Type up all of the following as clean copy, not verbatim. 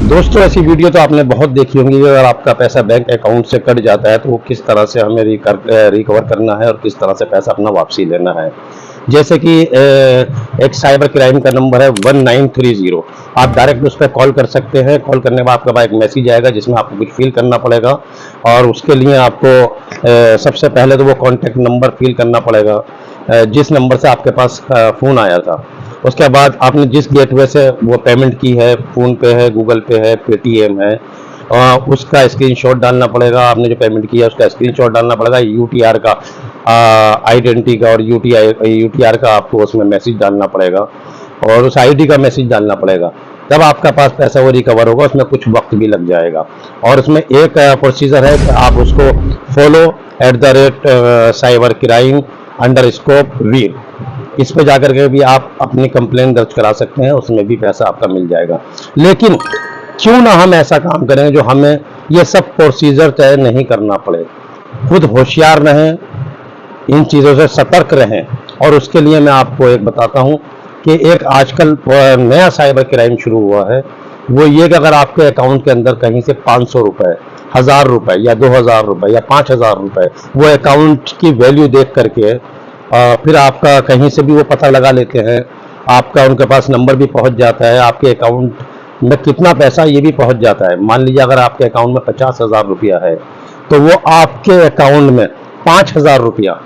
दोस्तों, ऐसी वीडियो तो आपने बहुत देखी होंगी कि अगर आपका पैसा बैंक अकाउंट से कट जाता है तो वो किस तरह से हमें रिकवर करना है और किस तरह से पैसा अपना वापसी लेना है। जैसे कि एक साइबर क्राइम का नंबर है 1930। आप डायरेक्ट उस पर कॉल कर सकते हैं। कॉल करने के बाद आपके पास एक मैसेज आएगा जिसमें आपको कुछ फिल करना पड़ेगा और उसके लिए आपको सबसे पहले तो वो कॉन्टैक्ट नंबर फिल करना पड़ेगा जिस नंबर से आपके पास फ़ोन आया था। उसके बाद आपने जिस गेटवे से वो पेमेंट की है, फ़ोन पे है, गूगल पे है, पेटीएम है, उसका स्क्रीनशॉट डालना पड़ेगा। आपने जो पेमेंट किया उसका स्क्रीनशॉट डालना पड़ेगा, यूटीआर का, आइडेंटिटी का और यूटीआर का आपको उसमें मैसेज डालना पड़ेगा और उस आईडी का मैसेज डालना पड़ेगा। तब आपका पास पैसा वो रिकवर होगा। उसमें कुछ वक्त भी लग जाएगा और उसमें एक प्रोसीजर है कि आप उसको फॉलो @साइबर क्राइम _ वीर, इस पे जाकर के भी आप अपनी कंप्लेन दर्ज करा सकते हैं। उसमें भी पैसा आपका मिल जाएगा। लेकिन क्यों ना हम ऐसा काम करें जो हमें ये सब प्रोसीजर तय नहीं करना पड़े। खुद होशियार रहें, इन चीज़ों से सतर्क रहें। और उसके लिए मैं आपको एक बताता हूँ कि एक आजकल नया साइबर क्राइम शुरू हुआ है। वो ये कि अगर आपके अकाउंट के अंदर कहीं से 500 रुपये, 1000 रुपये या 2000 रुपये या 5000 रुपये वो अकाउंट की वैल्यू देख करके फिर आपका कहीं से भी वो पता लगा लेते हैं। आपका उनके पास नंबर भी पहुंच जाता है, आपके अकाउंट में कितना पैसा ये भी पहुंच जाता है। मान लीजिए अगर आपके अकाउंट में 50,000 रुपया है तो वो आपके अकाउंट में 5000 रुपया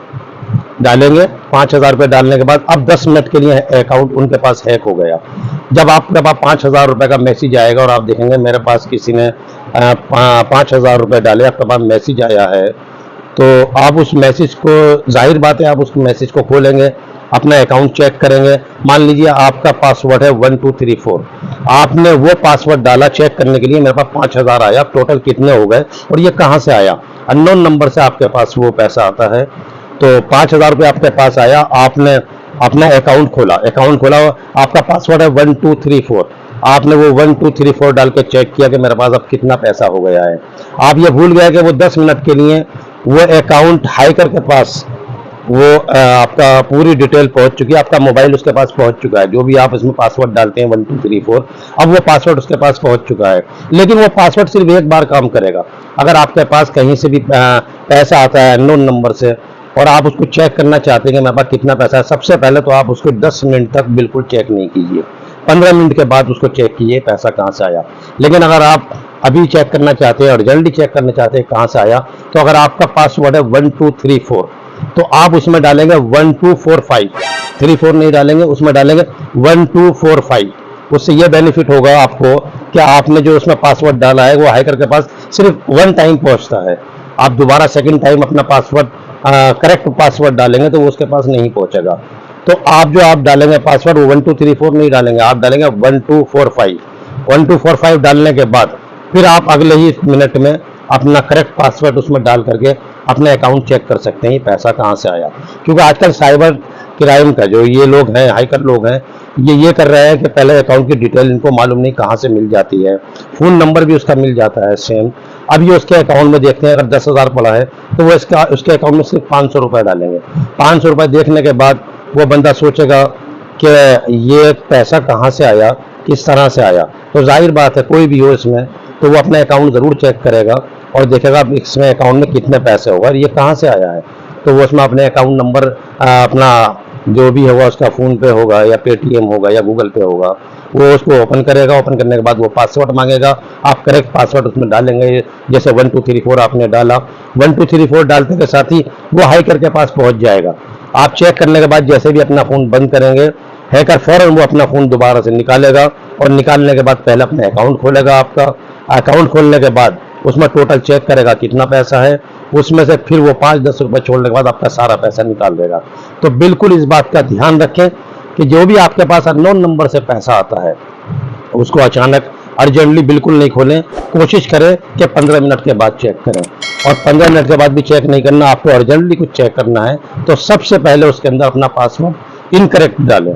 डालेंगे। 5000 रुपये डालने के बाद अब 10 मिनट के लिए अकाउंट उनके पास हैक हो गया। जब आपके पास 5000 रुपये का मैसेज आएगा और आप देखेंगे मेरे पास किसी ने 5000 रुपये डाले, आपके पास मैसेज आया है, तो आप उस मैसेज को, जाहिर बात है आप उस मैसेज को खोलेंगे, अपना अकाउंट चेक करेंगे। मान लीजिए आपका पासवर्ड है 1234, आपने वो पासवर्ड डाला चेक करने के लिए, मेरे पास 5000 आया, टोटल कितने हो गए और ये कहाँ से आया। अननोन नंबर से आपके पास वो पैसा आता है। तो 5000 रुपये आपके पास आया, आपने अपना अकाउंट खोला, आपका पासवर्ड है 1234, आपने वो 1234 डाल के चेक किया कि मेरे पास अब कितना पैसा हो गया है। आप ये भूल गए कि वो 10 मिनट के लिए वो अकाउंट हैकर के पास वो आपका पूरी डिटेल पहुंच चुकी है, आपका मोबाइल उसके पास पहुंच चुका है, जो भी आप इसमें पासवर्ड डालते हैं 1234, अब वो पासवर्ड उसके पास पहुंच चुका है। लेकिन वो पासवर्ड सिर्फ एक बार काम करेगा। अगर आपके पास कहीं से भी पैसा आता है अननोन नंबर से और आप उसको चेक करना चाहते हैं कि मेरे पास कितना पैसा है, सबसे पहले तो आप उसको 10 मिनट तक बिल्कुल चेक नहीं कीजिए। 15 मिनट के बाद उसको चेक कीजिए पैसा कहाँ से आया। लेकिन अगर आप अभी चेक करना चाहते हैं और जल्दी चेक करना चाहते हैं कहाँ से आया, तो अगर आपका पासवर्ड है 1234 तो आप उसमें डालेंगे 1245, 34 नहीं डालेंगे, उसमें डालेंगे 1245। उससे यह बेनिफिट होगा आपको कि आपने जो उसमें पासवर्ड डाला है वो हैकर के पास सिर्फ 1 टाइम पहुंचता है। आप दोबारा सेकंड टाइम अपना पासवर्ड करेक्ट पासवर्ड डालेंगे तो वो उसके पास नहीं पहुंचेगा। तो आप जो आप डालेंगे पासवर्ड वो 1234 नहीं डालेंगे, आप डालेंगे 1245। 1245 डालने के बाद फिर आप अगले ही मिनट में अपना करेक्ट पासवर्ड उसमें डाल करके अपने अकाउंट चेक कर सकते हैं पैसा कहाँ से आया। क्योंकि आजकल साइबर क्राइम का जो ये लोग हैं, हैकर लोग हैं, ये कर रहे हैं कि पहले अकाउंट की डिटेल इनको मालूम नहीं कहाँ से मिल जाती है, फ़ोन नंबर भी उसका मिल जाता है सेम। अब ये उसके अकाउंट में देखते हैं, अगर 10,000 पड़ा है तो वो उसके अकाउंट में सिर्फ 500 रुपये डालेंगे। 500 रुपये देखने के बाद वो बंदा सोचेगा कि ये पैसा कहाँ से आया, किस तरह से आया। तो जाहिर बात है कोई भी हो इसमें तो वो अपना अकाउंट ज़रूर चेक करेगा और देखेगा इसमें अकाउंट में कितने पैसे होगा और ये कहाँ से आया है। तो वो उसमें अपने अकाउंट नंबर अपना जो भी होगा उसका फ़ोन पे होगा या पेटीएम होगा या गूगल पे होगा, वो उसको ओपन करेगा। ओपन करने के बाद वो पासवर्ड मांगेगा, आप करेक्ट पासवर्ड उसमें डालेंगे। जैसे 1234 आपने डाला, 1234 डालते के साथ ही वो हैकर के पास पहुंच जाएगा। आप चेक करने के बाद जैसे भी अपना फ़ोन बंद करेंगे, हैकर फ़ौरन वो अपना फ़ोन दोबारा से निकालेगा और निकालने के बाद पहले अपने अकाउंट खोलेगा। आपका अकाउंट खोलने के बाद उसमें टोटल चेक करेगा कितना पैसा है, उसमें से फिर वो 5-10 रुपये छोड़ने के बाद आपका सारा पैसा निकाल देगा। तो बिल्कुल इस बात का ध्यान रखें कि जो भी आपके पास अननोन नंबर से पैसा आता है उसको अचानक अर्जेंटली बिल्कुल नहीं खोलें। कोशिश करें कि 15 मिनट के बाद चेक करें, और 15 मिनट के बाद भी चेक नहीं करना, आपको अर्जेंटली कुछ चेक करना है तो सबसे पहले उसके अंदर अपना पासवर्ड इनकरेक्ट डालें,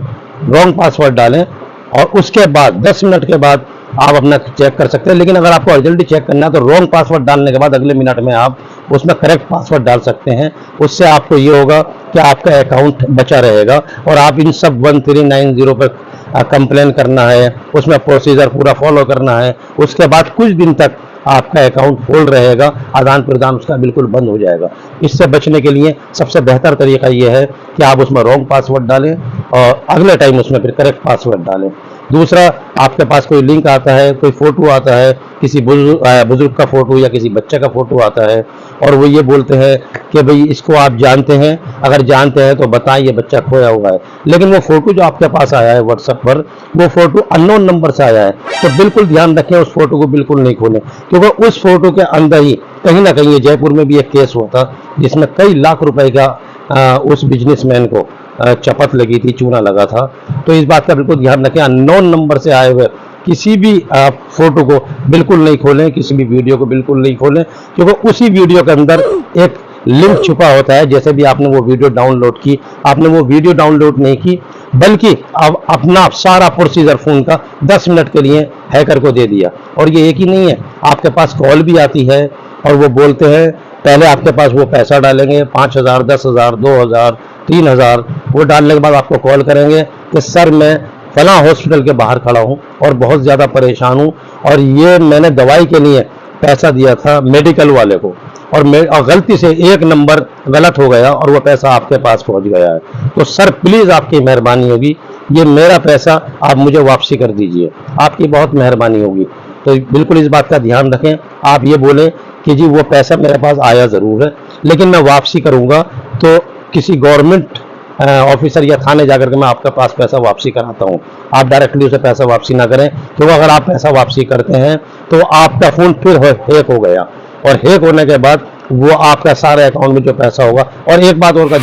रॉन्ग पासवर्ड डालें और उसके बाद 10 मिनट के बाद आप अपना चेक कर सकते हैं। लेकिन अगर आपको अर्जेंटली चेक करना है तो रॉन्ग पासवर्ड डालने के बाद अगले मिनट में आप उसमें करेक्ट पासवर्ड डाल सकते हैं। उससे आपको ये होगा कि आपका अकाउंट बचा रहेगा और आप इन सब 1390 पर कंप्लेन करना है, उसमें प्रोसीजर पूरा फॉलो करना है, उसके बाद कुछ दिन तक आपका अकाउंट होल्ड रहेगा, आदान प्रदान उसका बिल्कुल बंद हो जाएगा। इससे बचने के लिए सबसे बेहतर तरीका ये है कि आप उसमें रॉन्ग पासवर्ड डालें और अगले टाइम उसमें फिर करेक्ट पासवर्ड डालें। दूसरा, आपके पास कोई लिंक आता है, कोई फोटो आता है, किसी बुजुर्ग का फोटो या किसी बच्चे का फोटो आता है और वो ये बोलते हैं कि भाई इसको आप जानते हैं, अगर जानते हैं तो बताएं ये बच्चा खोया हुआ है। लेकिन वो फोटो जो आपके पास आया है व्हाट्सएप पर, वो फोटो अननोन नंबर से आया है, तो बिल्कुल ध्यान रखें, उस फोटो को बिल्कुल नहीं खोलें, क्योंकि उस फोटो के अंदर ही कहीं ना कहीं, जयपुर में भी एक केस हुआ था जिसमें कई लाख रुपए का उस बिजनेसमैन को चपत लगी थी, चूना लगा था। तो इस बात का बिल्कुल ध्यान रखें, अननोन नंबर से आए हुए किसी भी फोटो को बिल्कुल नहीं खोलें, किसी भी वीडियो को बिल्कुल नहीं खोलें, क्योंकि उसी वीडियो के अंदर एक लिंक छुपा होता है। जैसे भी आपने वो वीडियो डाउनलोड की, आपने वो वीडियो डाउनलोड नहीं की, बल्कि अब अपना सारा प्रोसीजर फोन का 10 मिनट के लिए हैकर को दे दिया। और ये एक ही नहीं है, आपके पास कॉल भी आती है और वो बोलते हैं, पहले आपके पास वो पैसा डालेंगे 5,000, 10,000, 2,000, 3,000, वो डालने के बाद आपको कॉल करेंगे कि सर मैं फला हॉस्पिटल के बाहर खड़ा हूँ और बहुत ज़्यादा परेशान हूँ, और ये मैंने दवाई के लिए पैसा दिया था मेडिकल वाले को, और गलती से एक नंबर गलत हो गया और वो पैसा आपके पास पहुंच गया है, तो सर प्लीज़ आपकी मेहरबानी होगी, ये मेरा पैसा आप मुझे वापसी कर दीजिए, आपकी बहुत मेहरबानी होगी। तो बिल्कुल इस बात का ध्यान रखें, आप ये बोलें कि जी वो पैसा मेरे पास आया ज़रूर है, लेकिन मैं वापसी करूँगा तो किसी गवर्नमेंट ऑफिसर या थाने जाकर के मैं आपके पास पैसा वापसी कराता हूँ। आप डायरेक्टली उसे पैसा वापसी ना करें, क्योंकि अगर आप पैसा वापसी करते हैं तो आपका फ़ोन फिर हैक हो गया, और हैक होने के बाद वो आपका सारे अकाउंट में जो पैसा होगा। और एक बात और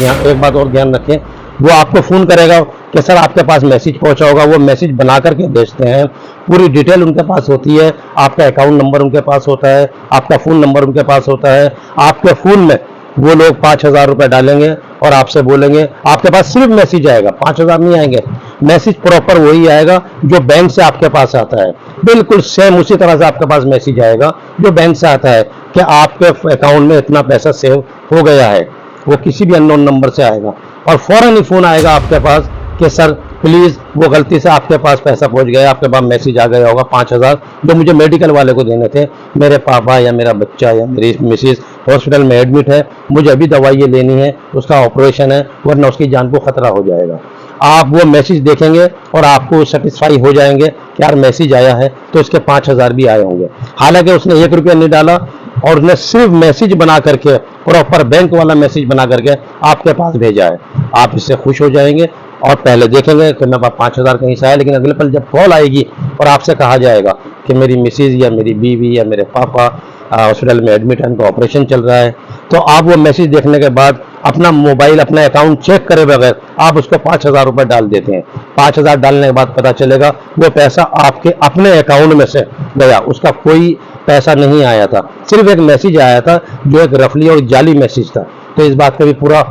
ध्यान रखें, वो आपको फ़ोन करेगा कि सर आपके पास मैसेज पहुंचा होगा, वो मैसेज बना करके भेजते हैं, पूरी डिटेल उनके पास होती है, आपका अकाउंट नंबर उनके पास होता है, आपका फ़ोन नंबर उनके पास होता है, आपके फ़ोन में वो लोग 5,000 रुपये डालेंगे और आपसे बोलेंगे, आपके पास सिर्फ मैसेज आएगा, 5,000 नहीं आएंगे, मैसेज प्रॉपर वही आएगा जो बैंक से आपके पास आता है, बिल्कुल सेम उसी तरह से आपके पास मैसेज आएगा जो बैंक से आता है कि आपके अकाउंट में इतना पैसा सेव हो गया है। वो किसी भी अननोन नंबर से आएगा और फौरन ही फ़ोन आएगा आपके पास कि सर प्लीज़ वो गलती से आपके पास पैसा पहुंच गया, आपके पास मैसेज आ गया होगा 5,000 जो मुझे मेडिकल वाले को देने थे, मेरे पापा या मेरा बच्चा या मेरी मिसेज हॉस्पिटल में एडमिट है, मुझे अभी दवाइयाँ लेनी है, उसका ऑपरेशन है, वरना उसकी जान को खतरा हो जाएगा। आप वो मैसेज देखेंगे और आपको सेटिस्फाई हो जाएंगे कि यार मैसेज आया है, तो उसके 5,000 भी आए होंगे। हालांकि उसने 1 रुपया नहीं डाला और उसने सिर्फ मैसेज बना करके, प्रॉपर बैंक वाला मैसेज बना करके आपके पास भेजा है। आप इससे खुश हो जाएंगे और पहले देखेंगे कि मेरे पास 5,000 कहीं से आया, लेकिन अगले पल जब कॉल आएगी और आपसे कहा जाएगा कि मेरी मिसेज या मेरी बीवी या मेरे पापा हॉस्पिटल में एडमिट है, उनका ऑपरेशन चल रहा है, तो आप वो मैसेज देखने के बाद अपना मोबाइल, अपना अकाउंट चेक करे बगैर आप उसको 5,000 रुपये डाल देते हैं। 5,000 डालने के बाद पता चलेगा वो पैसा आपके अपने अकाउंट में से गया, उसका कोई पैसा नहीं आया था, सिर्फ एक मैसेज आया था जो एक रफली और जाली मैसेज था। तो इस बात का भी पूरा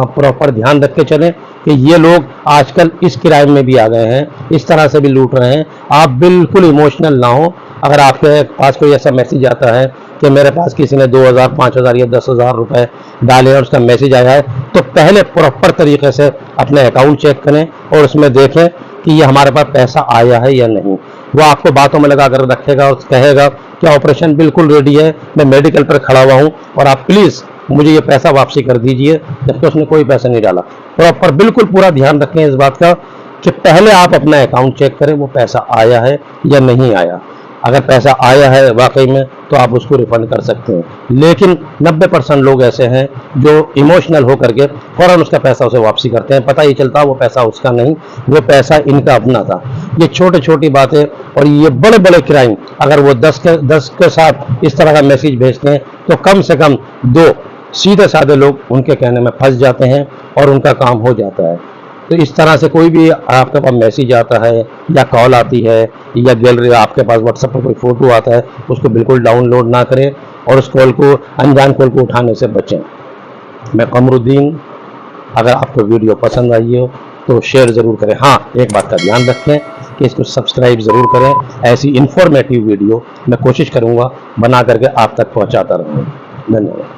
प्रॉपर ध्यान रख के चलें कि ये लोग आजकल इस क्राइम में भी आ गए हैं, इस तरह से भी लूट रहे हैं। आप बिल्कुल इमोशनल ना हो। अगर आपके पास कोई ऐसा मैसेज आता है कि मेरे पास किसी ने 2,000, 5,000 या 10,000 रुपये डाले और उसका मैसेज आया है, तो पहले प्रॉपर तरीके से अपने अकाउंट चेक करें और उसमें देखें कि ये हमारे पास पैसा आया है या नहीं। वो आपको बातों में लगा कर रखेगा और कहेगा कि ऑपरेशन बिल्कुल रेडी है, मैं मेडिकल पर खड़ा हुआ हूँ और आप प्लीज़ मुझे ये पैसा वापसी कर दीजिए, जबकि उसने कोई पैसा नहीं डाला। प्रॉपर बिल्कुल पूरा ध्यान रखें इस बात का कि पहले आप अपना अकाउंट चेक करें वो पैसा आया है या नहीं आया। अगर पैसा आया है वाकई में तो आप उसको रिफंड कर सकते हैं, लेकिन 90% लोग ऐसे हैं जो इमोशनल होकर के फ़ौरन उसका पैसा उसे वापसी करते हैं, पता ही चलता वो पैसा उसका नहीं, वो पैसा इनका अपना था। ये छोटी छोटी बातें और ये बड़े बड़े क्राइम अगर वो 10 के साथ इस तरह का मैसेज भेजते हैं तो कम से कम 2 सीधे साधे लोग उनके कहने में फंस जाते हैं और उनका काम हो जाता है। तो इस तरह से कोई भी आपके पास मैसेज आता है या कॉल आती है या गैलरी आपके पास व्हाट्सएप पर कोई फ़ोटो आता है, उसको बिल्कुल डाउनलोड ना करें और उस कॉल को, अनजान कॉल को उठाने से बचें। मैं कमरुद्दीन, अगर आपको वीडियो पसंद आई हो तो शेयर ज़रूर करें। हाँ, एक बात का ध्यान रखें कि इसको सब्सक्राइब ज़रूर करें। ऐसी इन्फॉर्मेटिव वीडियो मैं कोशिश करूँगा बना करके आप तक पहुँचाता रहूँगा। धन्यवाद।